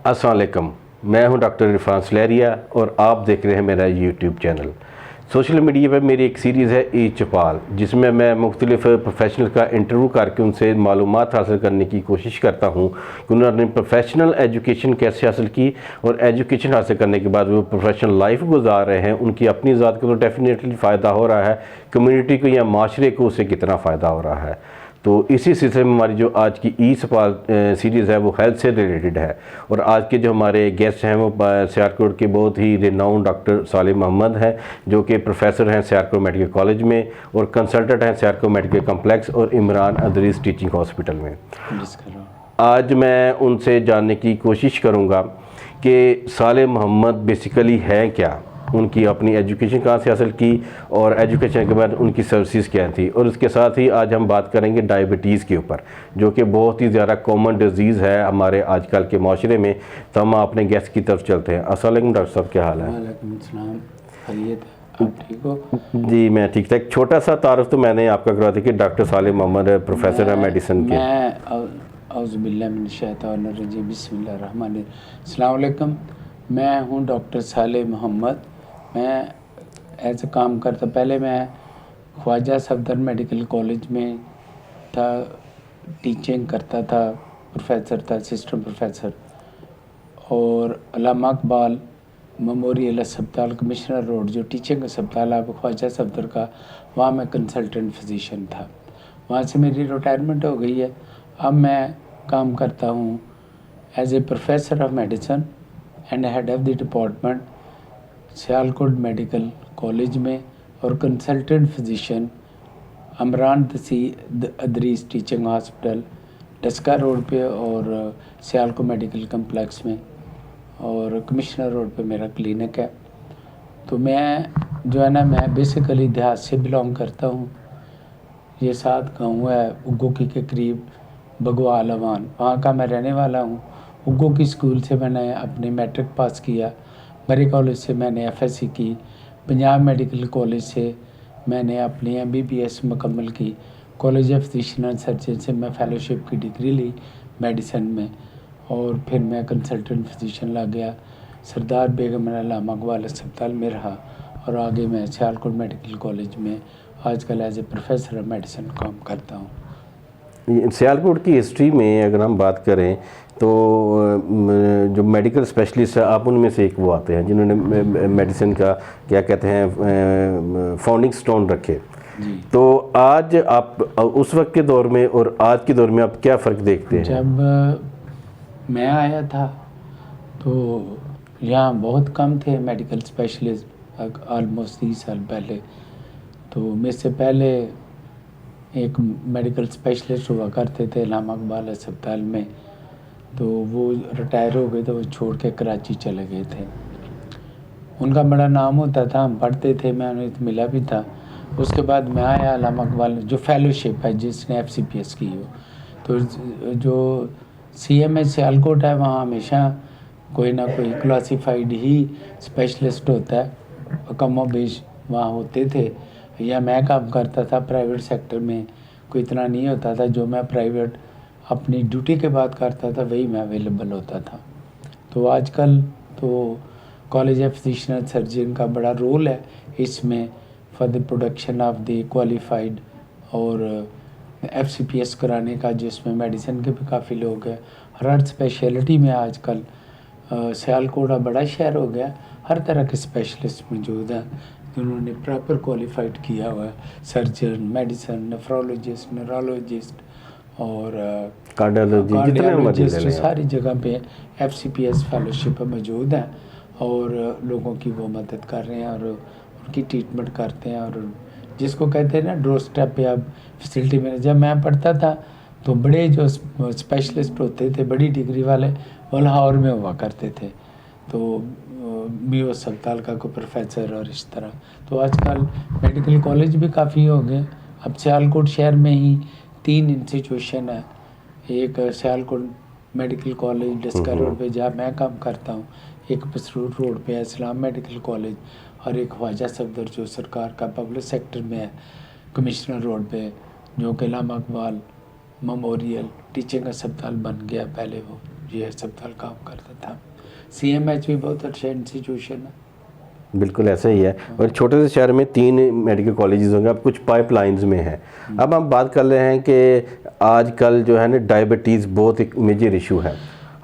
अस्सलाम वालेकुम। मैं हूं डॉक्टर इरफान सलेरिया और आप देख रहे हैं मेरा यूट्यूब चैनल। सोशल मीडिया पर मेरी एक सीरीज़ है ई चौपाल, जिसमें मैं मुख्तलिफ प्रोफेशनल का इंटरव्यू करके उनसे मालूमात हासिल करने की कोशिश करता हूं कि उन्होंने प्रोफेशनल एजुकेशन कैसे हासिल की और एजुकेशन हासिल करने के बाद वो प्रोफेशनल लाइफ गुजार रहे हैं। उनकी अपनी ज़ात को तो डेफिनेटली फ़ायदा हो रहा है, कम्युनिटी को या माशरे को उससे कितना फ़ायदा हो रहा है। तो इसी सिलसिले में हमारी जो आज की ई सवाल सीरीज़ है वो हेल्थ से रिलेटेड है। और आज के जो हमारे गेस्ट हैं वो सियालकोट के बहुत ही रिनाउंड डॉक्टर सालिम मोहम्मद हैं, जो कि प्रोफेसर हैं सियालकोट मेडिकल कॉलेज में और कंसल्टेंट हैं सियालकोट मेडिकल कम्प्लेक्स और इमरान अदरीस टीचिंग हॉस्पिटल में। आज मैं उनसे जानने की कोशिश करूँगा कि सालिम मोहम्मद बेसिकली हैं क्या, उनकी अपनी एजुकेशन कहाँ से हासिल की और एजुकेशन के बाद उनकी सर्विसेज क्या थी। और उसके साथ ही आज हम बात करेंगे डायबिटीज़ के ऊपर, जो कि बहुत ही ज़्यादा कॉमन डिजीज़ है हमारे आजकल के माशरे में। तो हम अपने गेस्ट की तरफ चलते हैं। अस्सलाम वालेकुम डॉक्टर साहब, क्या हाल है? वालेकुम सलाम, खैरियत है, आप ठीक हो? जी मैं ठीक था। एक छोटा सा तारुफ तो मैंने आपका करवा दिया कि डॉक्टर सालिम मोहम्मद प्रोफेसर है मेडिसिन के। औज़ुबिल्लाहिमिनश्शैतानिर्रजीम, बिस्मिल्लाहिर्रहमानिर्रहीम। अस्सलाम वालेकुम। मैं हूँ डॉक्टर सालिम मोहम्मद। मैं ऐसे काम करता, पहले मैं ख्वाजा सफदर मेडिकल कॉलेज में था, टीचिंग करता था, प्रोफेसर था, असिस्टेंट प्रोफेसर। और अल्लामा इकबाल मेमोरियल अस्पताल कमिश्नर रोड, जो टीचिंग अस्पताल है ख्वाजा सफदर का, वहाँ मैं कंसल्टेंट फिजिशियन था। वहाँ से मेरी रिटायरमेंट हो गई है। अब मैं काम करता हूँ as a professor of medicine and head of the department Sialkot medical college में और consultant physician Imran Idrees teaching hospital Daska road पे और सियालकोट मेडिकल कम्प्लेक्स में और कमिश्नर रोड पे मेरा क्लिनिक है। तो मैं जो है ना, मैं बेसिकली देहात से बिलोंग करता हूँ। ये 7 गाँव है उग्गोकी के करीब, बगवाल अवान, वहाँ का मैं रहने वाला हूँ। उग्गोकी स्कूल से मैंने अपनी मैट्रिक पास किया, मरी कॉलेज से मैंने एफएससी की, पंजाब मेडिकल कॉलेज से मैंने अपनी एमबीबीएस मुकम्मल की, college of physician and surgeon से मैं फेलोशिप की डिग्री ली मेडिसिन में। और फिर मैं कंसल्टेंट फिजिशियन लग गया, सरदार बेगम अल्लामा इकबाल अस्पताल में रहा और आगे मैं सियालकोट मेडिकल कॉलेज में आजकल as a professor of medicine काम करता हूँ। सियालकोट की हिस्ट्री में अगर हम बात करें तो जो मेडिकल स्पेशलिस्ट है आप उनमें से एक वो आते हैं जिन्होंने मेडिसिन का क्या कहते हैं फाउंडिंग स्टोन रखे। तो आज आप उस वक्त के दौर में और आज के दौर में आप क्या फ़र्क देखते हैं? जब मैं आया था तो यहाँ बहुत कम थे मेडिकल स्पेशलिस्ट, ऑलमोस्ट 30 साल पहले। तो मेरे से पहले एक मेडिकल स्पेशलिस्ट हुआ करते थे अल्लामा इकबाल अस्पताल में, तो वो रिटायर हो गए, तो वो छोड़ के कराची चले गए थे। उनका बड़ा नाम होता था, हम पढ़ते थे, मैं उन्हें मिला भी था। उसके बाद मैं आया अल्लामा इकबाल, जो फेलोशिप है जिसने एफसीपीएस की हो, तो जो सीएमएच सियालकोट है वहाँ हमेशा कोई ना कोई क्लासिफाइड ही स्पेशलिस्ट होता है, कमो बेश वहाँ होते थे। या मैं काम करता था प्राइवेट सेक्टर में, कोई इतना नहीं होता था। जो मैं प्राइवेट अपनी ड्यूटी के बाद करता था वही मैं अवेलेबल होता था। तो आजकल तो college of physician and surgeon का बड़ा रोल है इसमें for the production of the qualified और एफसीपीएस कराने का, जिसमें मेडिसिन के भी काफ़ी लोग हैं। हर स्पेशलिटी में आजकल सियालकोट बड़ा शहर हो गया, हर तरह के स्पेशलिस्ट मौजूद हैं जिन्होंने प्रॉपर क्वालिफाइड किया हुआ है। सर्जन, मेडिसिन, नेफ्रोलॉजिस्ट, न्यूरोलॉजिस्ट और कार्डियोलॉजिस्ट, सारी जगह पे एफसीपीएस फेलोशिप मौजूद हैं और लोगों की वो मदद कर रहे हैं और उनकी ट्रीटमेंट करते हैं। और जिसको कहते हैं ना डोर स्टेप पे अब फैसिलिटी में। जब मैं पढ़ता था तो बड़े जो स्पेशलिस्ट होते थे, बड़ी डिग्री वाले, वो लाहौर में हुआ करते थे, तो मियो अस्पताल का कोई प्रोफेसर और इस तरह। तो आजकल मेडिकल कॉलेज भी काफ़ी हो गए। अब सियालकोट शहर में ही 3 इंस्टीट्यूशन है। एक Sialkot medical college Daska road पे जहाँ मैं काम करता हूँ, एक पसरूर रोड पे है इस्लाम मेडिकल कॉलेज, और एक ख्वाजा सफदर जो सरकार का पब्लिक सेक्टर में है कमिश्नर रोड पे, जो कि अल्लामा इकबाल मेमोरियल टीचिंग अस्पताल बन गया पहले वो। ये अस्पताल काम करता था। CMH भी बहुत अच्छा इंस्टीट्यूशन है। बिल्कुल ऐसा ही है। और छोटे से शहर में 3 मेडिकल कॉलेजेस होंगे, अब कुछ पाइपलाइंस में हैं। अब हम बात कर रहे हैं कि आजकल जो है ना डायबिटीज़ बहुत एक मेजर इशू है।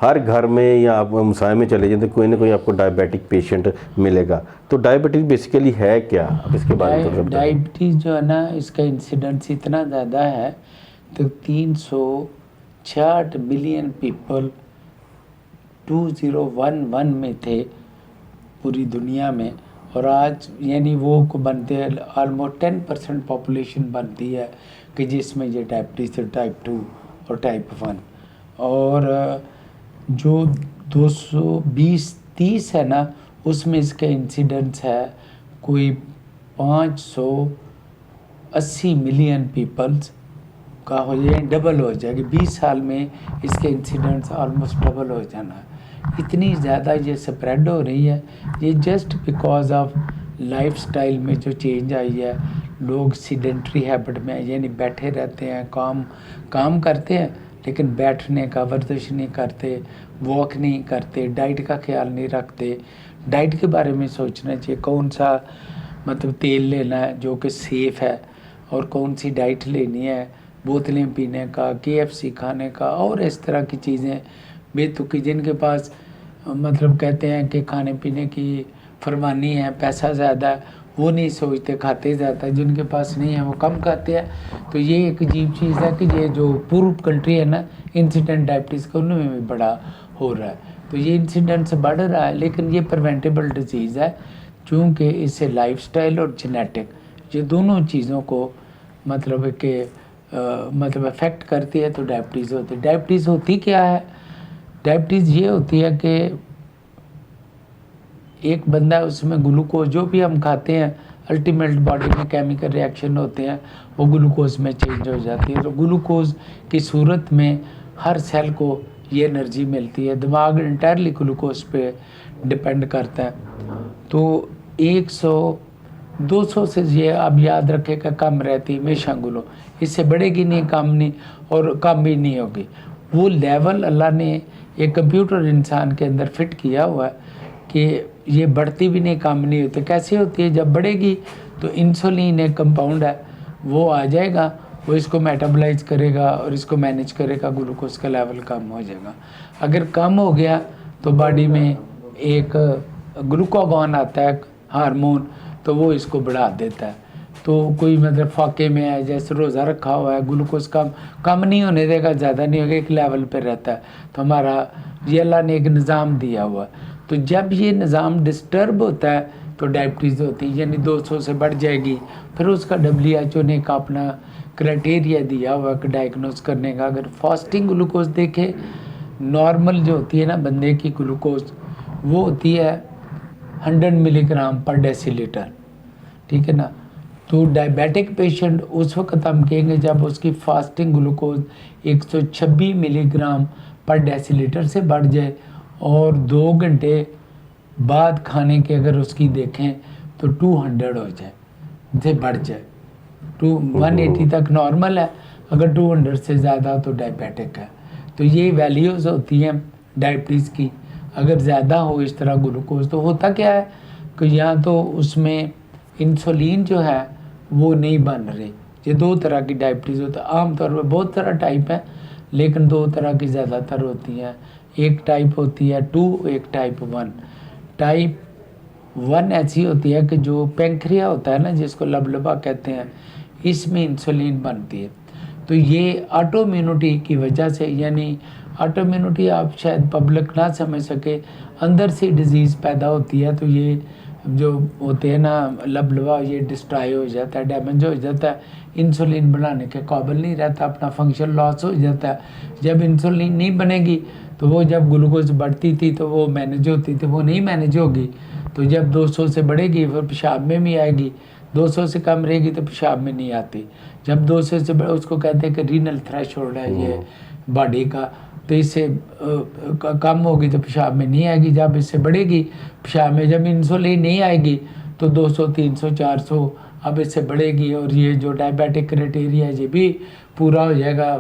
हर घर में या आप मुसाए में चले जाए तो कोई ना कोई आपको डायबिटिक पेशेंट मिलेगा। तो डायबिटीज़ बेसिकली है क्या, अब इसके बारे में थोड़ा बताएं। डायबिटीज़ जो है ना, इसका इंसिडेंस इतना ज़्यादा है, तो 366 मिलियन पीपल 2011 में थे पूरी दुनिया में, और आज यानी वो को बनते हैं ऑलमोस्ट 10% पॉपुलेशन बनती है कि जिसमें ये डायबिटीज़ है, टाइप 2 और टाइप 1। और जो 220-30 है ना, उसमें इसका इंसिडेंस है कोई 580 मिलियन पीपल्स का हो जाए, डबल हो जाएगी 20 साल में। इसके इंसिडेंट्स ऑलमोस्ट डबल हो जाना है। इतनी ज़्यादा ये स्प्रेड हो रही है, ये जस्ट बिकॉज ऑफ लाइफस्टाइल में जो चेंज आई है। लोग सीडेंट्री हैबिट में यानी बैठे रहते हैं, काम करते हैं लेकिन बैठने का वर्जिश नहीं करते, वॉक नहीं करते, डाइट का ख्याल नहीं रखते। डाइट के बारे में सोचना चाहिए, कौन सा मतलब तेल लेना है जो कि सेफ़ है, और कौन सी डाइट लेनी है, बोतलें पीने का, KFC खाने का और इस तरह की चीज़ें बेतुकी। जिनके पास मतलब कहते हैं कि खाने पीने की फरमानी है, पैसा ज़्यादा है, वो नहीं सोचते, खाते ज़्यादा। जिनके पास नहीं है वो कम खाते हैं। तो ये एक अजीब चीज़ है कि ये जो पूर्व कंट्री है ना, इंसिडेंट डायबिटीज़ का उनमें भी बड़ा हो रहा है। तो ये इंसिडेंट बढ़ रहा है, लेकिन ये प्रिवेंटेबल डिजीज़ है, चूँकि इससे लाइफस्टाइल और जेनेटिक ये दोनों चीज़ों को मतलब कि मतलब अफेक्ट करती है। तो डायबिटीज़ होती है। डायबिटीज़ होती क्या है? डायबिटीज़ ये होती है कि एक बंदा उसमें ग्लूकोज जो भी हम खाते हैं, अल्टीमेट बॉडी में केमिकल रिएक्शन होते हैं, वो ग्लूकोज में चेंज हो जाती है। तो ग्लूकोज की सूरत में हर सेल को ये एनर्जी मिलती है। दिमाग इंटायरली ग्लूकोज पे डिपेंड करता है। तो 100-200 से ये आप याद रखेगा कम रहती है हमेशा ग्लूकोज, इससे बढ़ेगी नहीं, कम नहीं, और कम भी नहीं होगी। वो लेवल अल्लाह ने एक कंप्यूटर इंसान के अंदर फिट किया हुआ है कि ये बढ़ती भी नहीं, कम नहीं होती। कैसे होती है? जब बढ़ेगी तो इंसुलिन एक कंपाउंड है, वो आ जाएगा, वो इसको मेटाबोलाइज करेगा और इसको मैनेज करेगा, ग्लूकोज का लेवल कम हो जाएगा। अगर कम हो गया तो बॉडी में एक ग्लूकागॉन आता है हार्मोन, तो वो इसको बढ़ा देता है। तो कोई मतलब फाके में है, जैसे रोज़ा रखा हुआ है, ग्लूकोज कम नहीं होने देगा, ज़्यादा नहीं होगा, एक लेवल पे रहता है। तो हमारा ये अल्लाह ने एक निज़ाम दिया हुआ है। तो जब ये निज़ाम डिस्टर्ब होता है तो डायबिटीज़ होती है, यानी 200 से बढ़ जाएगी। फिर उसका WHO ने एक अपना क्राइटेरिया दिया हुआ कि डायग्नोज करने का। अगर फास्टिंग ग्लूकोज देखे, नॉर्मल जो होती है ना बंदे की ग्लूकोज, वो होती है 100 मिलीग्राम पर डेसीलीटर, ठीक है ना। तो डायबिटिक पेशेंट उस वक्त हम कहेंगे जब उसकी फास्टिंग ग्लूकोज 126 मिलीग्राम पर डेसीलीटर से बढ़ जाए, और 2 घंटे बाद खाने के अगर उसकी देखें तो 200 हो जाए, से बढ़ जाए। 180 तक नॉर्मल है, अगर 200 से ज़्यादा तो डायबिटिक है। तो ये वैल्यूज़ होती हैं डायबिटीज़ की। अगर ज़्यादा हो इस तरह ग्लूकोज, तो होता क्या है कि या तो उसमें इंसुलिन जो है वो नहीं बन रही। ये 2 तरह की डायबिटीज़ होता है। आमतौर पर बहुत तरह टाइप है, लेकिन 2 तरह की ज़्यादातर होती हैं। एक टाइप होती है 2, एक टाइप 1। टाइप 1 ऐसी होती है कि जो पैंक्रिया होता है ना, जिसको लबलबा कहते हैं, इसमें इंसुलिन बनती है। तो ये ऑटोइम्यूनिटी की वजह से, यानी ऑटोइम्यूनिटी आप शायद पब्लिक ना समझ सके, अंदर से डिजीज़ पैदा होती है। तो ये जो होते हैं ना लबलबा, ये डिस्ट्रॉय हो जाता है, डैमेज हो जाता है, इंसुलिन बनाने के काबिल नहीं रहता, अपना फंक्शन लॉस हो जाता है। जब इंसुलिन नहीं बनेगी तो वो जब ग्लूकोज बढ़ती थी तो वो मैनेज होती थी, वो नहीं मैनेज होगी। तो जब 200 से बढ़ेगी फिर पेशाब में भी आएगी, 200 से कम रहेगी तो पेशाब में नहीं आती। जब 200 से उसको कहते हैं कि रीनल थ्रेशोल्ड है ये बॉडी का, तो इससे कम होगी तो पेशाब में नहीं आएगी। जब इससे बढ़ेगी पेशाब में, जब इंसुलिन नहीं आएगी तो 200, 300, 400 अब इससे बढ़ेगी और ये जो डायबिटिक क्राइटेरिया है ये भी पूरा हो जाएगा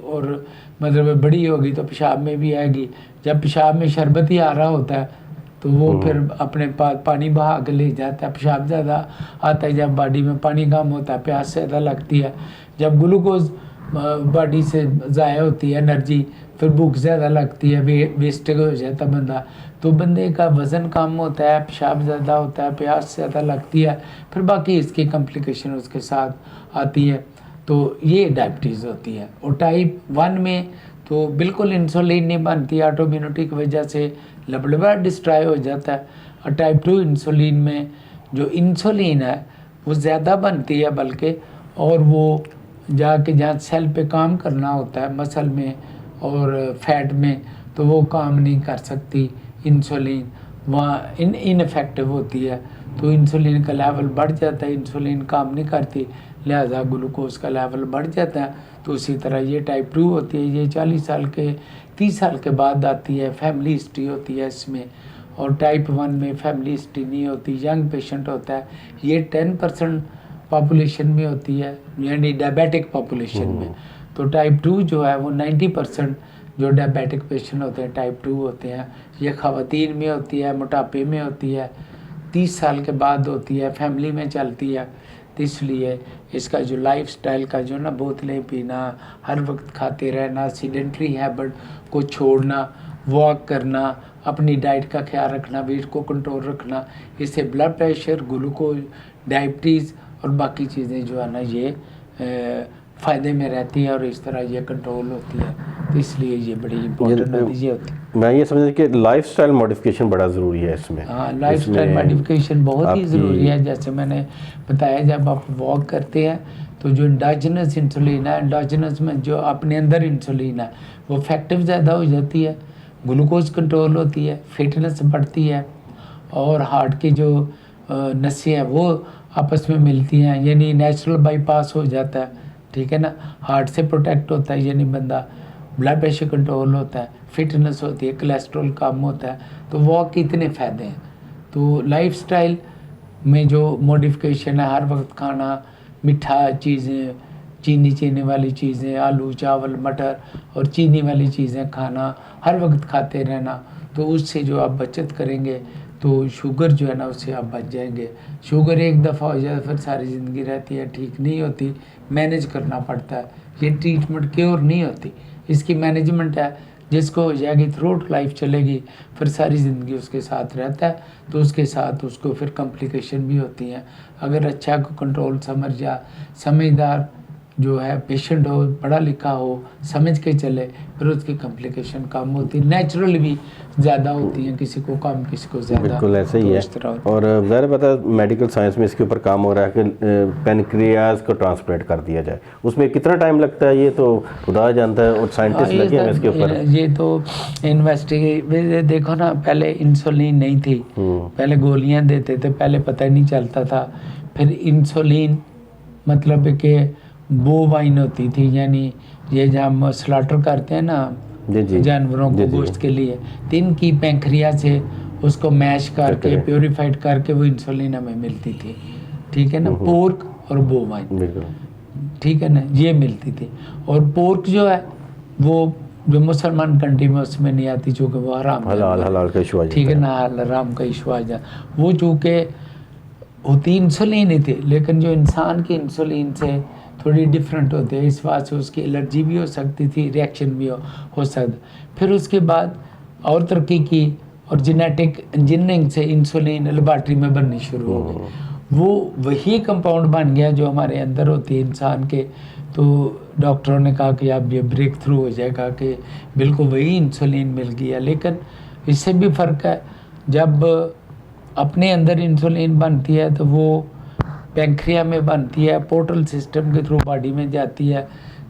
और मतलब बड़ी होगी तो पेशाब में भी आएगी। जब पेशाब में शरबत ही आ रहा होता है तो वो फिर अपने पास पानी बहा के ले जाता है। पेशाब ज़्यादा आता है जब बॉडी में पानी कम होता है, प्यास ज़्यादा लगती है। जब ग्लूकोज बॉडी से ज़ाया होती है एनर्जी, फिर भूख ज़्यादा लगती है, वेस्टेज हो जाता बंदा, तो बंदे का वज़न कम होता है, पेशाब ज़्यादा होता है, प्यास ज़्यादा लगती है, फिर बाकी इसकी कॉम्प्लिकेशन उसके साथ आती है। तो ये डायबिटीज़ होती है। और टाइप 1 में तो बिल्कुल इंसुलिन नहीं बनती, ऑटोइम्यूनिटी की वजह से लबड़बा डिस्ट्रॉय हो जाता है। और टाइप 2 इंसुलिन में जो इंसुलिन है वो ज़्यादा बनती है बल्कि, और वो जाके जहाँ सेल पे काम करना होता है मसल में और फैट में, तो वो काम नहीं कर सकती इंसुलिन, वहाँ इनफेक्टिव होती है। तो इंसुलिन का लेवल बढ़ जाता है, इंसुलिन काम नहीं करती, लिहाजा ग्लूकोज का लेवल बढ़ जाता है। तो उसी तरह ये टाइप 2 होती है, ये 40 साल के 30 साल के बाद आती है, फैमिली हिस्ट्री होती है इसमें। और टाइप 1 में फैमिली हिस्ट्री नहीं होती, यंग पेशेंट होता है, ये 10% पॉपुलेशन में होती है, यानी डायबिटिक पॉपुलेशन में। तो टाइप 2 जो है वो 90% जो डायबिटिक पेशेंट होते हैं टाइप 2 होते हैं। ये ख़वातीन में होती है, मोटापे में होती है, 30 साल के बाद होती है, फैमिली में चलती है। तो इसलिए इसका जो लाइफस्टाइल का जो ना बोतलें पीना, हर वक्त खाते रहना, सीडेंट्री हैबिट को छोड़ना, वॉक करना, अपनी डाइट का ख्याल रखना, वेट को कंट्रोल रखना, इससे ब्लड प्रेशर, ग्लूकोज, डायबिटीज़ और बाकी चीज़ें जो है ना ये फ़ायदे में रहती है और इस तरह ये कंट्रोल होती है। तो इसलिए ये बड़ी इंपॉर्टेंट नतीजे होती है। मैं ये समझता कि लाइफस्टाइल मॉडिफिकेशन बड़ा ज़रूरी है इसमें। हाँ, लाइफस्टाइल मॉडिफिकेशन बहुत ही ज़रूरी है। जैसे मैंने बताया, जब आप वॉक करते हैं तो जो एंडोजेनस इंसुलिन है, एंडोजेनस में जो अपने अंदर इंसुलिन है वो इफेक्टिव ज़्यादा हो जाती है, ग्लूकोज कंट्रोल होती है, फिटनेस बढ़ती है और हार्ट की जो नसें हैं वो आपस में मिलती हैं, यानी नेचुरल बाईपास हो जाता है, ठीक है ना। हार्ट से प्रोटेक्ट होता है, यानी बंदा ब्लड प्रेशर कंट्रोल होता है, फिटनेस होती है, कोलेस्ट्रॉल कम होता है। तो वॉक के इतने फ़ायदे हैं। तो लाइफस्टाइल में जो मॉडिफिकेशन है, हर वक्त खाना मीठा चीज़ें, चीनी वाली चीज़ें, आलू चावल मटर और चीनी वाली चीज़ें खाना, हर वक्त खाते रहना, तो उससे जो आप बचत करेंगे तो शुगर जो है ना उससे आप बच जाएंगे। शुगर एक दफ़ा हो जाए फिर सारी ज़िंदगी रहती है, ठीक नहीं होती, मैनेज करना पड़ता है। ये ट्रीटमेंट क्योर नहीं होती, इसकी मैनेजमेंट है। जिसको हो जाएगी थ्रू लाइफ चलेगी, फिर सारी ज़िंदगी उसके साथ रहता है, तो उसके साथ उसको फिर कॉम्प्लिकेशन भी होती हैं। अगर अच्छा कंट्रोल समझदार जो है पेशेंट हो, पढ़ा लिखा हो, समझ के चले, फिर उसकी कॉम्प्लिकेशन कम होती, नेचुरल भी ज़्यादा होती हैं, किसी को कम किसी को ज़्यादा। बिल्कुल ऐसे ही है। और ज़ाहिर पता मेडिकल साइंस में इसके ऊपर काम हो रहा है कि पेनक्रियाज को ट्रांसप्लांट कर दिया जाए। उसमें कितना टाइम लगता है ये तो खुदा जानता है, और साइंटिस्ट लगे हैं इसके ऊपर। ये तो इन्वेस्टिगेट, देखो ना, पहले इंसुलिन नहीं थी, पहले गोलियां देते थे, पहले पता ही नहीं चलता था। फिर इंसुलिन मतलब कि बोवाइन होती थी, यानी ये जब हम स्लाटर करते हैं ना जानवरों को गोश्त के लिए, तो इनकी पैंक्रिया से उसको मैश करके प्योरीफाइड करके वो इंसुलिन हमें मिलती थी, ठीक है ना। पोर्क और बोवाइन, ठीक है ना, ये मिलती थी। और पोर्क जो है वो जो मुसलमान कंट्री में उसमें नहीं आती, चूँकि वो हलाल का इशू, ठीक है ना, हराम का इशू आ जा, वो चूँकि होती इंसुलिन ही थी, लेकिन जो इंसान की इंसुलिन से थोड़ी डिफरेंट होती है, इस बात से उसकी एलर्जी भी हो सकती थी, रिएक्शन भी हो सकता। फिर उसके बाद और तरक्की की और जेनेटिक इंजीनियरिंग से इंसुलिन लेबॉर्ट्री में बननी शुरू हो गई। वो वही कंपाउंड बन गया जो हमारे अंदर होती है इंसान के। तो डॉक्टरों ने कहा कि अब ये ब्रेक थ्रू हो जाएगा कि बिल्कुल वही इंसुलिन मिल गया। लेकिन इससे भी फ़र्क है, जब अपने अंदर इंसुलिन बनती है तो वो पैंक्रिया में बनती है, पोर्टल सिस्टम के थ्रू बॉडी में जाती है,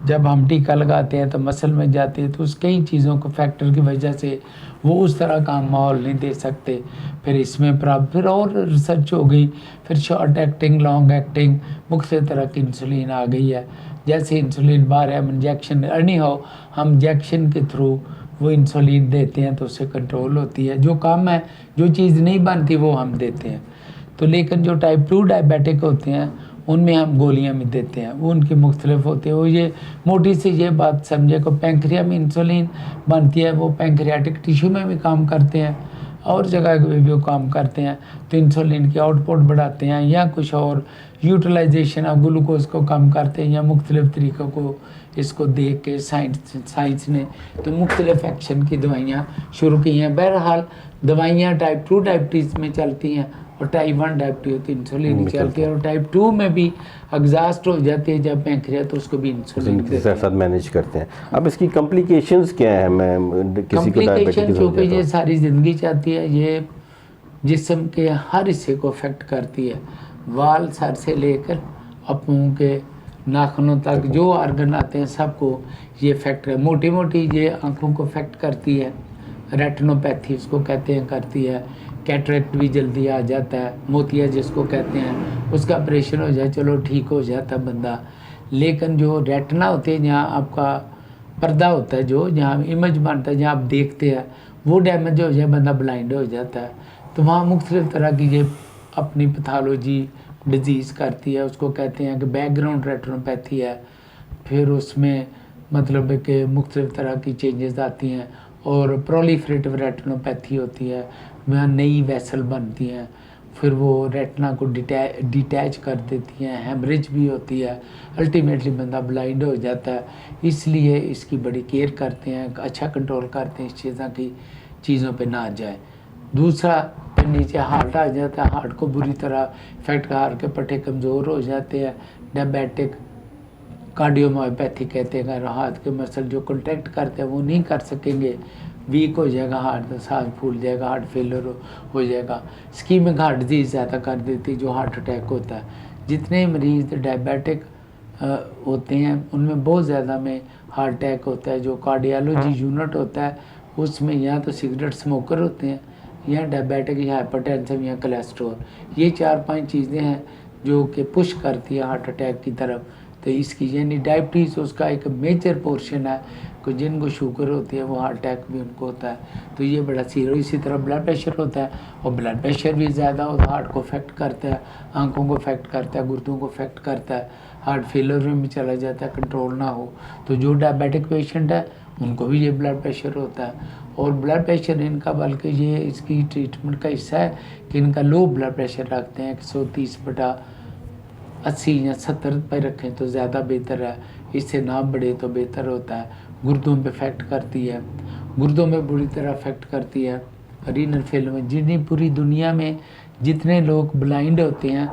जब हम टीका लगाते हैं तो मसल में जाती है। तो उस कई चीज़ों को फैक्टर की वजह से वो उस तरह का माहौल नहीं दे सकते। फिर इसमें फिर और रिसर्च हो गई, फिर शॉर्ट एक्टिंग, लॉन्ग एक्टिंग, मुख्तलिफ तरह की इंसुलिन आ गई है। जैसे इंसुलिन बार है, हम इंजेक्शन नहीं हो, हम इंजेक्शन के थ्रू वो इंसुलिन देते हैं तो उससे कंट्रोल होती है। जो कम है, जो चीज़ नहीं बनती वो हम देते हैं। तो लेकिन जो टाइप 2 डायबिटिक होते हैं उनमें हम गोलियां भी देते हैं, वो उनकी मुख्तलिफ होती है। वो ये मोटी सी ये बात समझे को पैंक्रिया में इंसुलिन बनती है, वो पैंक्रियाटिक टिश्यू में भी काम करते हैं और जगह पे भी वो काम करते हैं। तो इंसुलिन की आउटपुट बढ़ाते हैं या कुछ और यूटिलाइजेशन ऑफ ग्लूकोज को कम करते हैं या मुख्तलिफ तरीक़ों को इसको देख के साइंस ने तो मुख्तलिफ एक्शन की दवाइयाँ शुरू की हैं। बहरहाल दवाइयाँ टाइप 2 डायबिटीज़ में चलती हैं और टाइप 1 डायबिटीज तो इंसुलिन ही चलती है, और टाइप 2 में भी एग्जॉस्ट हो जाती है जब पैंक्रिया तो उसको भी इंसुलिन के साथ मैनेज करते हैं। अब इसकी कॉम्प्लिकेशंस क्या है? मैं किसी को कॉम्प्लिकेशन क्योंकि ये सारी ज़िंदगी चाहती है, ये जिस्म के हर हिस्से को अफेक्ट करती है, वाल सर से लेकर अपनों के नाखूनों तक जो ऑर्गन आते हैं सबको ये इफेक्ट है। मोटी मोटी ये आँखों को अफेक्ट करती है, रेटिनोपैथी उसको कहते हैं करती है, कैटरेक्ट भी जल्दी आ जाता है, मोतिया जिसको कहते हैं उसका ऑपरेशन हो जाए चलो ठीक हो जाता बंदा। लेकिन जो रेटिना होते हैं जहाँ आपका पर्दा होता है, जो जहाँ इमेज बनता है, जहाँ आप देखते हैं, वो डैमेज हो जाए बंदा ब्लाइंड हो जाता है। तो वहाँ मुख्तलिफ तरह की ये अपनी पैथोलॉजी डिजीज़ करती है, उसको कहते हैं कि बैकग्राउंड रेटिनोपैथी है। फिर उसमें मतलब है कि मुख्तलिफ तरह की चेंजेस आती हैं और प्रोलिफरेटिव रेटिनोपैथी होती है, वहाँ नई वेसल बनती हैं, फिर वो रेटिना को डिटैच कर देती हैं, हेमरेज भी होती है, अल्टीमेटली बंदा ब्लाइंड हो जाता है। इसलिए इसकी बड़ी केयर करते हैं, अच्छा कंट्रोल करते हैं इस चीज़ों पे ना जाए। दूसरा फिर नीचे हार्ट आ जाता है, हार्ट को बुरी तरह इफेक्ट, हार्ट के पट्टे कमज़ोर हो जाते हैं। डायबिटिक कार्डियोमायोपैथी कहते हैं, अगर हाथ के मसल जो कॉन्ट्रैक्ट करते हैं वो नहीं कर सकेंगे, वीक हो जाएगा हार्ट, सांस फूल जाएगा, हार्ट फेलियर हो जाएगा। इस्कीमिक हार्ट डिजीज़ ज़्यादा कर देती है जो हार्ट अटैक होता है। जितने मरीज़ डायबिटिक होते हैं उनमें बहुत ज़्यादा में हार्ट अटैक होता है। जो कार्डियोलॉजी यूनिट होता है उसमें या तो सिगरेट स्मोकर होते हैं या डायबिटिक या हाइपरटेंसिव या कोलेस्ट्रॉल, ये 4-5 चीज़ें हैं जो कि पुश करती है हार्ट अटैक की तरफ। तो इसकी यानी डायबिटीज़ उसका एक मेजर पोर्शन है कि जिनको शुगर होती है वो हार्ट अटैक भी उनको होता है। तो ये बड़ा सीरियस। इसी तरह ब्लड प्रेशर होता है और ब्लड प्रेशर भी ज़्यादा होता है, हार्ट को अफेक्ट करता है, आंखों को अफेक्ट करता है, गुर्दों को अफेक्ट करता है, हार्ट फेलियर में भी चला जाता है कंट्रोल ना हो। तो जो डायबिटिक पेशेंट है उनको भी ये ब्लड प्रेशर होता है। और ब्लड प्रेशर इनका बल्कि ये इसकी ट्रीटमेंट का हिस्सा है कि इनका लो ब्लड प्रेशर रखते हैं, 130/80 या 70 पर रखें तो ज़्यादा बेहतर है, इससे ना बढ़े तो बेहतर होता है। गुर्दों पे इफेक्ट करती है, गुर्दों में बुरी तरह इफेक्ट करती है, रीनल फेल में। जितनी पूरी दुनिया में जितने लोग ब्लाइंड होते हैं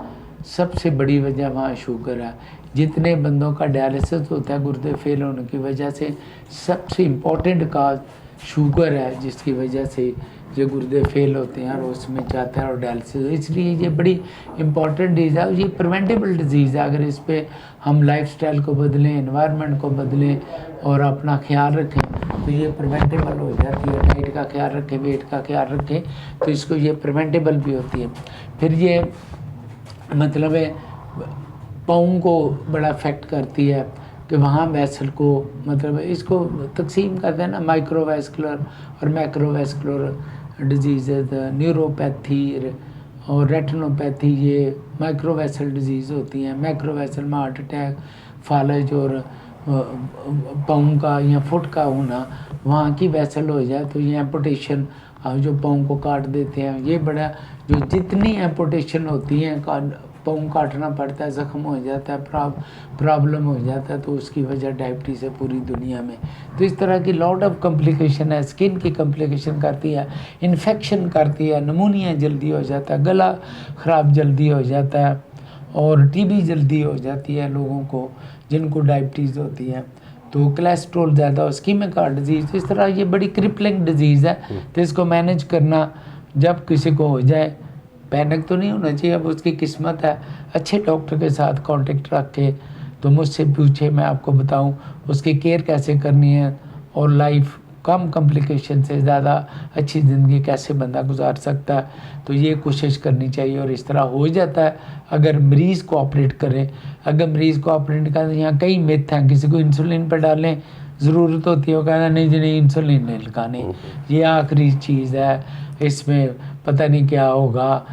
सबसे बड़ी वजह वहाँ शुगर है। जितने बंदों का डायलिसिस होता है गुर्दे फेल होने की वजह से, सबसे इम्पोर्टेंट काज शुगर है जिसकी वजह से जो गुर्दे फेल होते हैं और उसमें जाता है और डायलिसिस। इसलिए ये बड़ी इम्पॉर्टेंट डिजीज़ है, ये प्रिवेंटेबल डिजीज़ है। अगर इस पर हम लाइफस्टाइल को बदलें, एनवायरनमेंट को बदलें और अपना ख्याल रखें तो ये प्रिवेंटेबल हो जाती है। डाइट का ख्याल रखें, वेट का ख्याल रखें तो इसको ये प्रिवेंटेबल भी होती है। फिर ये मतलब है पाँव को बड़ा अफेक्ट करती है कि वहाँ वेसल को मतलब इसको तकसीम करते हैं ना, माइक्रोवेस्कुलर और मैक्रोवेस्कुलर डिजीज़, न्यूरोपैथी और रेटिनोपैथी, ये माइक्रोवेसल डिजीज़ होती हैं। मैक्रोवेसल में हार्ट अटैक, फालज और पाँव का या फुट का होना, वहाँ की वेसल हो जाए तो ये एम्पुटेशन जो पाँव को काट देते हैं, ये बड़ा जो जितनी एम्पुटेशन होती हैं पाँव काटना पड़ता है, ज़ख्म हो जाता है, प्रॉब्लम हो जाता है, तो उसकी वजह डायबिटीज़ है पूरी दुनिया में। तो इस तरह की लॉट ऑफ कॉम्प्लिकेशन है, स्किन की कॉम्प्लिकेशन करती है, इन्फेक्शन करती है, नमूनिया जल्दी हो जाता है, गला ख़राब जल्दी हो जाता है और टीबी जल्दी हो जाती है लोगों को जिनको डायबिटीज़ होती है। तो कोलेस्ट्रॉल ज़्यादा, इस्कीमिक हार्ट डिजीज़, इस तरह ये बड़ी क्रिपलिंग डिजीज़ है। तो इसको मैनेज करना, जब किसी को हो जाए पैनिक तो नहीं होना चाहिए। अब उसकी किस्मत है, अच्छे डॉक्टर के साथ कांटेक्ट रख के तो मुझसे पूछे, मैं आपको बताऊं उसकी केयर कैसे करनी है और लाइफ कम कॉम्प्लिकेशन से ज़्यादा अच्छी ज़िंदगी कैसे बंदा गुजार सकता है। तो ये कोशिश करनी चाहिए और इस तरह हो जाता है अगर मरीज़ को ऑपरेट करें। अगर मरीज़ को ऑपरेट करें, यहाँ कई मिथ हैं, किसी को इंसुलिन पर डालें ज़रूरत होती है, वो कहना नहीं जी नहीं इंसुलिन नहीं लगानी, ये आखिरी चीज़ है, इसमें पता नहीं क्या होगा,